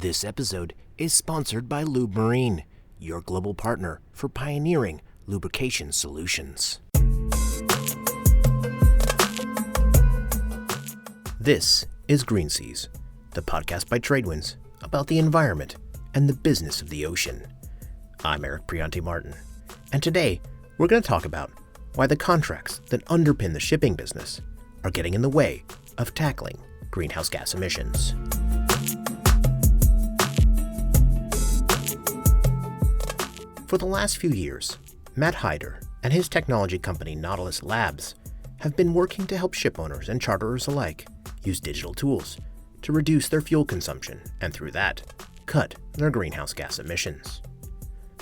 This episode is sponsored by Lube Marine, your global partner for pioneering lubrication solutions. This is Green Seas, the podcast by Tradewinds about the environment and the business of the ocean. I'm Eric Priante Martin, and today we're going to talk about why the contracts that underpin the shipping business are getting in the way of tackling greenhouse gas emissions. For the last few years, Matt Heider and his technology company Nautilus Labs have been working to help ship owners and charterers alike use digital tools to reduce their fuel consumption and through that, cut their greenhouse gas emissions.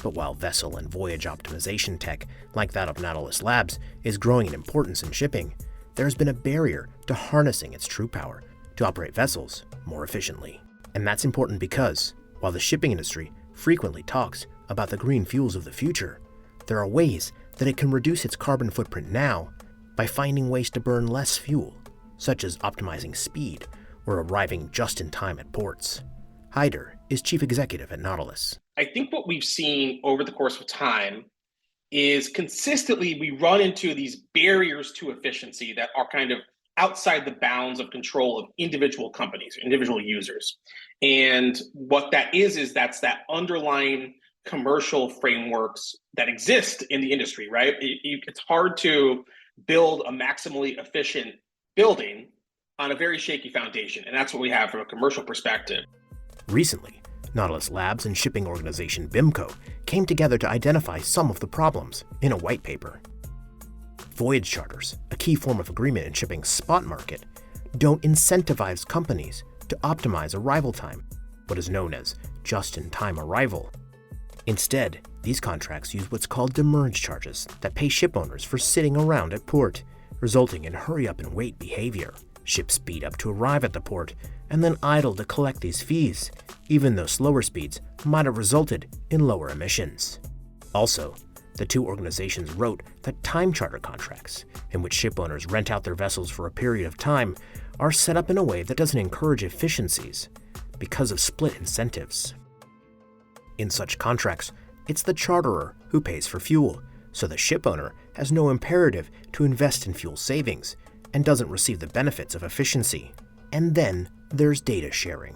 But while vessel and voyage optimization tech like that of Nautilus Labs is growing in importance in shipping, there has been a barrier to harnessing its true power to operate vessels more efficiently. And that's important because, while the shipping industry frequently talks about the green fuels of the future, there are ways that it can reduce its carbon footprint now by finding ways to burn less fuel, such as optimizing speed or arriving just in time at ports. Heider is chief executive at Nautilus. I think what we've seen over the course of time is consistently we run into these barriers to efficiency that are kind of outside the bounds of control of individual companies, individual users. And what that is that's that underlying commercial frameworks that exist in the industry, right? It's hard to build a maximally efficient building on a very shaky foundation. And that's what we have from a commercial perspective. Recently, Nautilus Labs and shipping organization BIMCO came together to identify some of the problems in a white paper. Voyage charters, a key form of agreement in shipping's spot market, don't incentivize companies to optimize arrival time, what is known as just-in-time arrival. Instead, these contracts use what's called demurrage charges that pay ship owners for sitting around at port, resulting in hurry-up-and-wait behavior. Ships speed up to arrive at the port and then idle to collect these fees, even though slower speeds might have resulted in lower emissions. Also, the two organizations wrote that time charter contracts, in which ship owners rent out their vessels for a period of time, are set up in a way that doesn't encourage efficiencies because of split incentives. In such contracts, it's the charterer who pays for fuel, so the ship owner has no imperative to invest in fuel savings and doesn't receive the benefits of efficiency. And then there's data sharing,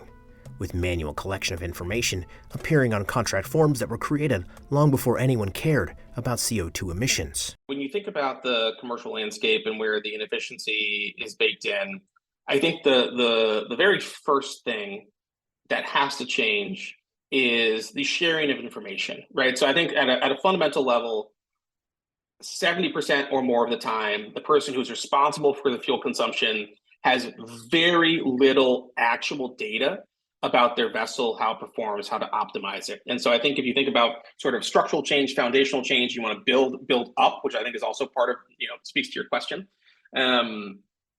with manual collection of information appearing on contract forms that were created long before anyone cared about CO2 emissions. When you think about the commercial landscape and where the inefficiency is baked in, I think the very first thing that has to change is the sharing of information, right? So I think at a fundamental level, 70% or more of the time, the person who's responsible for the fuel consumption has very little actual data about their vessel, how it performs, how to optimize it. And so I think if you think about sort of structural change, foundational change, you want to build up, which I think is also part of, speaks to your question.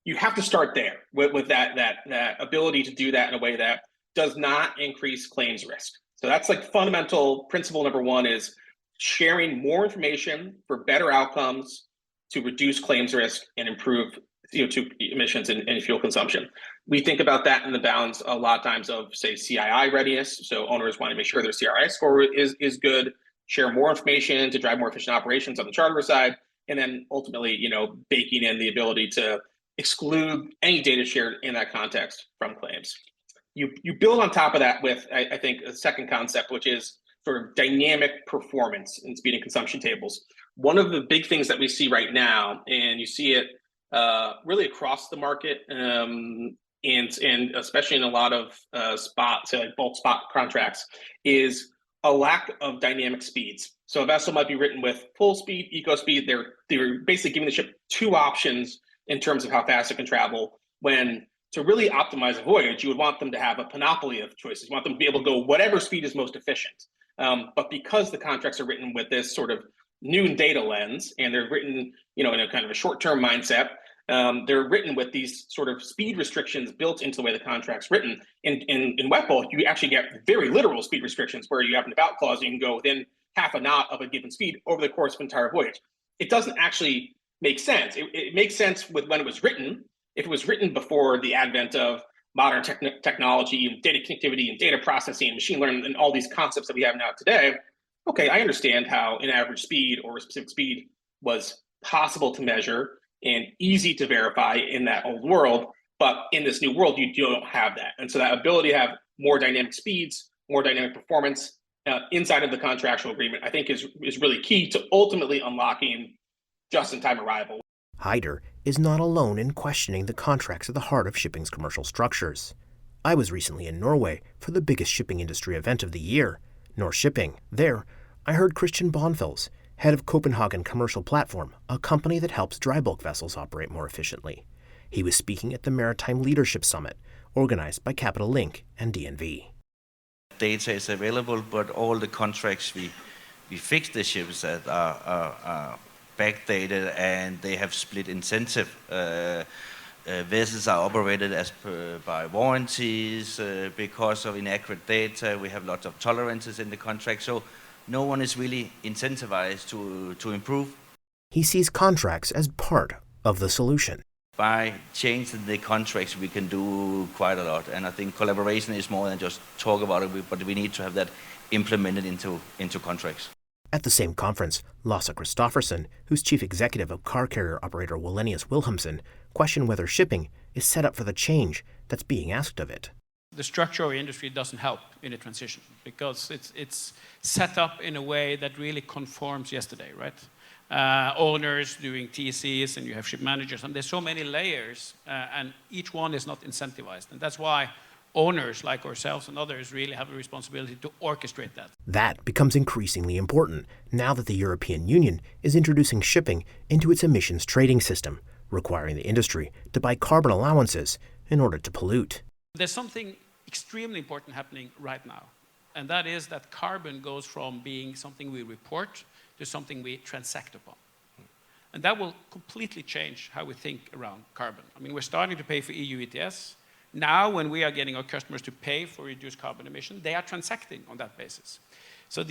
You have to start there with that ability to do that in a way that does not increase claims risk. So that's like fundamental principle number one is sharing more information for better outcomes to reduce claims risk and improve CO2 emissions and fuel consumption. We think about that in the bounds a lot of times of, say, CII readiness. So owners want to make sure their CRI score is good, share more information to drive more efficient operations on the charter side, and then ultimately, baking in the ability to exclude any data shared in that context from claims. You build on top of that with, I think, a second concept, which is sort of dynamic performance in speed and consumption tables. One of the big things that we see right now, and you see it really across the market, and especially in a lot of spots, like bulk spot contracts, is a lack of dynamic speeds. So a vessel might be written with full speed, eco speed. They're basically giving the ship two options in terms of how fast it can travel, when to really optimize a voyage, you would want them to have a panoply of choices. You want them to be able to go whatever speed is most efficient. But because the contracts are written with this sort of new data lens, and they're written, in a kind of a short-term mindset, they're written with these sort of speed restrictions built into the way the contract's written. In wet bulk, you actually get very literal speed restrictions where you have an about clause, and you can go within half a knot of a given speed over the course of an entire voyage. It doesn't actually make sense. It makes sense with when it was written. If it was written before the advent of modern technology and data connectivity and data processing and machine learning and all these concepts that we have now today, okay, I understand how an average speed or a specific speed was possible to measure and easy to verify in that old world. But in this new world, you don't have that. And so that ability to have more dynamic speeds, more dynamic performance inside of the contractual agreement, I think is really key to ultimately unlocking just-in-time arrival. Heider is not alone in questioning the contracts at the heart of shipping's commercial structures. I was recently in Norway for the biggest shipping industry event of the year, North Shipping. There, I heard Christian Bonfils, head of Copenhagen Commercial Platform, a company that helps dry bulk vessels operate more efficiently. He was speaking at the Maritime Leadership Summit, organized by Capital Link and DNV. Data is available, but all the contracts we fix the ships at are backdated, and they have split incentive. Vessels are operated by warranties because of inaccurate data. We have lots of tolerances in the contract, so no one is really incentivized to improve. He sees contracts as part of the solution. By changing the contracts, we can do quite a lot, and I think collaboration is more than just talk about it, but we need to have that implemented into contracts. At the same conference, Lasse Kristoffersen, who's chief executive of car carrier operator Wallenius Wilhelmsen, questioned whether shipping is set up for the change that's being asked of it. The structure of industry doesn't help in a transition because it's set up in a way that really conforms yesterday, right? Owners doing TCs, and you have ship managers, and there's so many layers, and each one is not incentivized. And that's why owners like ourselves and others really have a responsibility to orchestrate that. That becomes increasingly important now that the European Union is introducing shipping into its emissions trading system, requiring the industry to buy carbon allowances in order to pollute. There's something extremely important happening right now, and that is that carbon goes from being something we report to something we transact upon. And that will completely change how we think around carbon. I mean, we're starting to pay for EU ETS. Now, when we are getting our customers to pay for reduced carbon emission, they are transacting on that basis. So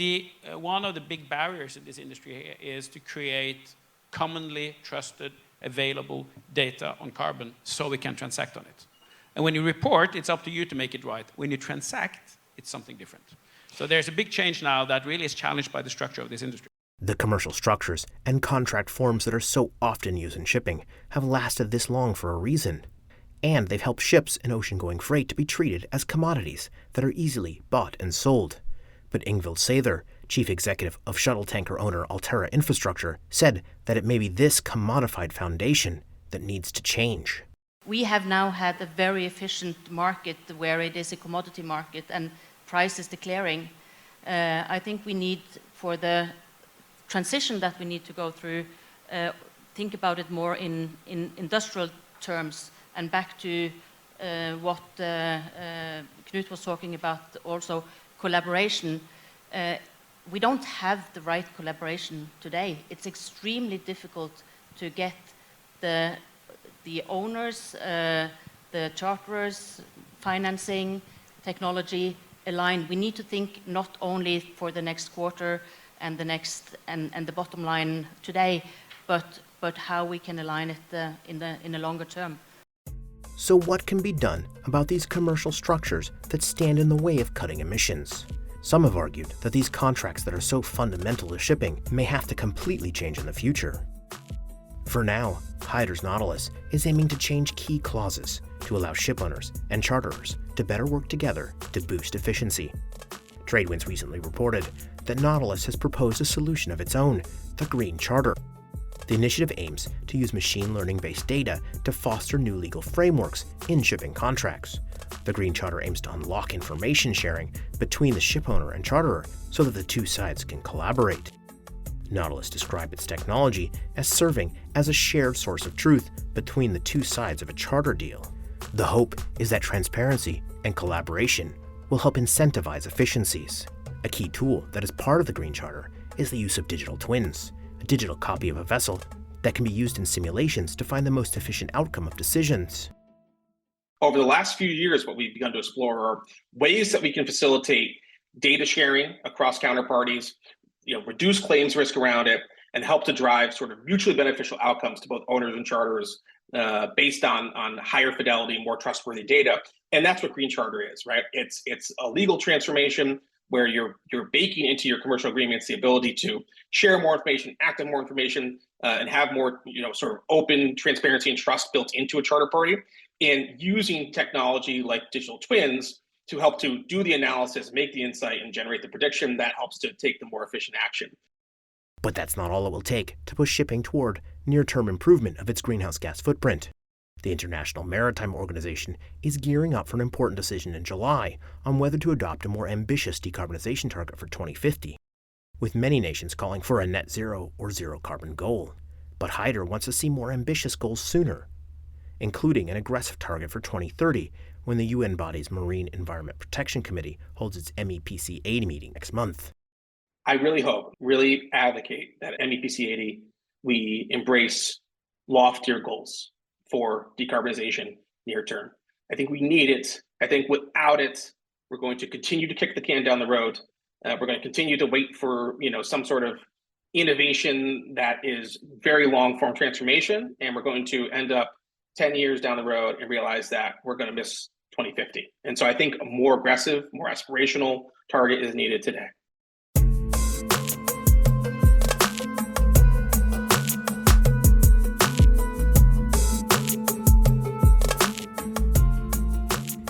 one of the big barriers in this industry is to create commonly trusted, available data on carbon so we can transact on it. And when you report, it's up to you to make it right. When you transact, it's something different. So there's a big change now that really is challenged by the structure of this industry. The commercial structures and contract forms that are so often used in shipping have lasted this long for a reason. And they've helped ships and ocean-going freight to be treated as commodities that are easily bought and sold. But Ingvild Saether, chief executive of shuttle tanker owner Altera Infrastructure, said that it may be this commodified foundation that needs to change. We have now had a very efficient market where it is a commodity market and price is declaring. I think we need, for the transition that we need to go through, think about it more in industrial terms, and back to what Knut was talking about, also collaboration. We don't have the right collaboration today. It's extremely difficult to get the owners, the charterers, financing, technology aligned. We need to think not only for the next quarter and the next and the bottom line today, but how we can align it in the longer term. So what can be done about these commercial structures that stand in the way of cutting emissions? Some have argued that these contracts that are so fundamental to shipping may have to completely change in the future. For now, Heider's Nautilus is aiming to change key clauses to allow shipowners and charterers to better work together to boost efficiency. Tradewinds recently reported that Nautilus has proposed a solution of its own, the Green Charter. The initiative aims to use machine learning-based data to foster new legal frameworks in shipping contracts. The Green Charter aims to unlock information sharing between the shipowner and charterer so that the two sides can collaborate. Nautilus described its technology as serving as a shared source of truth between the two sides of a charter deal. The hope is that transparency and collaboration will help incentivize efficiencies. A key tool that is part of the Green Charter is the use of digital twins, a digital copy of a vessel that can be used in simulations to find the most efficient outcome of decisions. Over the last few years, what we've begun to explore are ways that we can facilitate data sharing across counterparties, reduce claims risk around it, and help to drive sort of mutually beneficial outcomes to both owners and charterers based on higher fidelity, more trustworthy data. And that's what Green Charter is, right? It's a legal transformation where you're baking into your commercial agreements the ability to share more information, act on more information, and have more, sort of open transparency and trust built into a charter party, and using technology like digital twins to help to do the analysis, make the insight, and generate the prediction that helps to take the more efficient action. But that's not all it will take to push shipping toward near-term improvement of its greenhouse gas footprint. The International Maritime Organization is gearing up for an important decision in July on whether to adopt a more ambitious decarbonization target for 2050, with many nations calling for a net zero or zero carbon goal. But Heider wants to see more ambitious goals sooner, including an aggressive target for 2030 when the UN body's Marine Environment Protection Committee holds its MEPC 80 meeting next month. I really hope, really advocate that MEPC 80, we embrace loftier goals for decarbonization near term. I think we need it. I think without it, we're going to continue to kick the can down the road. We're going to continue to wait for some sort of innovation that is very long form transformation, and we're going to end up 10 years down the road and realize that we're going to miss 2050. And so I think a more aggressive, more aspirational target is needed today.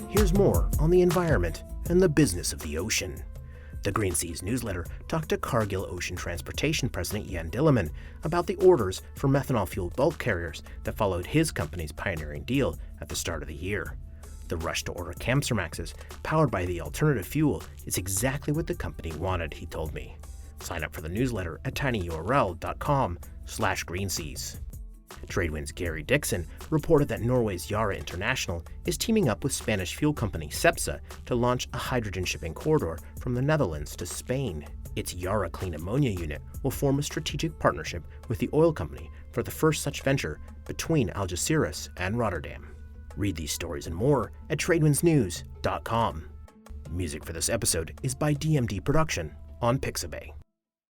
Here's more on the environment and the business of the ocean. The Green Seas newsletter talked to Cargill Ocean Transportation President Jan Dilleman about the orders for methanol-fueled bulk carriers that followed his company's pioneering deal at the start of the year. The rush to order Kamsarmaxes powered by the alternative fuel is exactly what the company wanted, he told me. Sign up for the newsletter at tinyurl.com/greenseas. Tradewind's Gary Dixon reported that Norway's Yara International is teaming up with Spanish fuel company Cepsa to launch a hydrogen shipping corridor from the Netherlands to Spain. Its Yara Clean Ammonia unit will form a strategic partnership with the oil company for the first such venture between Algeciras and Rotterdam. Read these stories and more at tradewindsnews.com. Music for this episode is by DMD Production on Pixabay.